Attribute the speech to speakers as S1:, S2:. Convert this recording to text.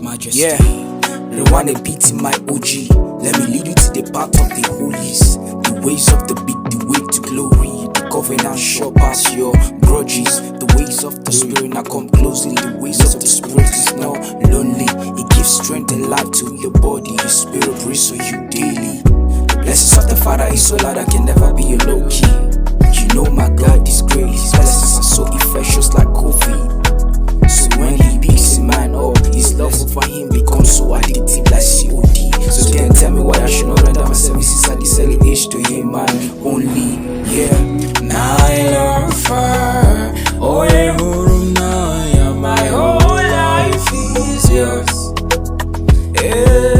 S1: Majesty. Yeah, the one that beats in my OG. Let me lead you to the path of the holies, the ways of the big, the way to glory. The covenant sure pass your grudges. The ways of the spirit now come closely. The ways of the spirit is not lonely. It gives strength and life to your body. Your spirit breathes on you daily. The blessings of the Father is so loud I can never be a low key. You know my God is great. His blessings are so infectious like COVID. So when he picks in mind up, his love for him becomes so addictive like COD. So then tell me why I should not render my services at this early age to him, man. Only, yeah.
S2: Nile fire, oh yeah, my whole life is yours. Yeah.